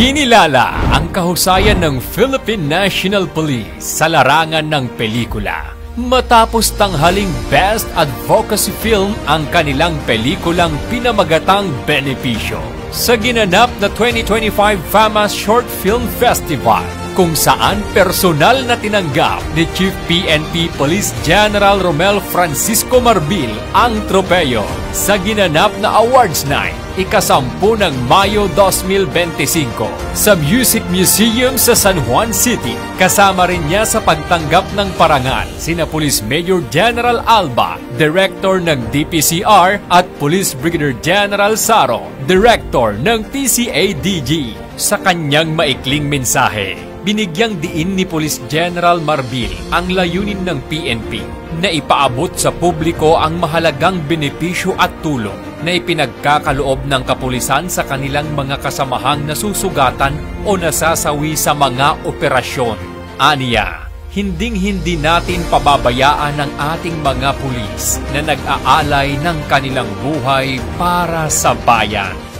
Kinilala ang kahusayan ng Philippine National Police sa larangan ng pelikula. Matapos tanghaling Best Advocacy Film ang kanilang pelikulang pinamagatang Benepisyo sa ginanap na 2025 FAMAS Short Film Festival, kung saan personal na tinanggap ni Chief PNP Police General Romel Francisco Marbil ang tropeyo sa ginanap na Awards Night, ika-10 ng Mayo 2025 sa Music Museum sa San Juan City. Kasama rin niya sa pagtanggap ng parangal sina Police Major General Alba, Director ng DPCR, at Police Brigadier General Saro, Director ng PCADG. Sa kanyang maikling mensahe, binigyang diin ni Police General Marbil ang layunin ng PNP na ipaabot sa publiko ang mahalagang benepisyo at tulong na ipinagkakaloob ng kapulisan sa kanilang mga kasamahang nasusugatan o nasasawi sa mga operasyon. Aniya, hinding-hindi natin pababayaan ang ating mga pulis na nag-aalay ng kanilang buhay para sa bayan.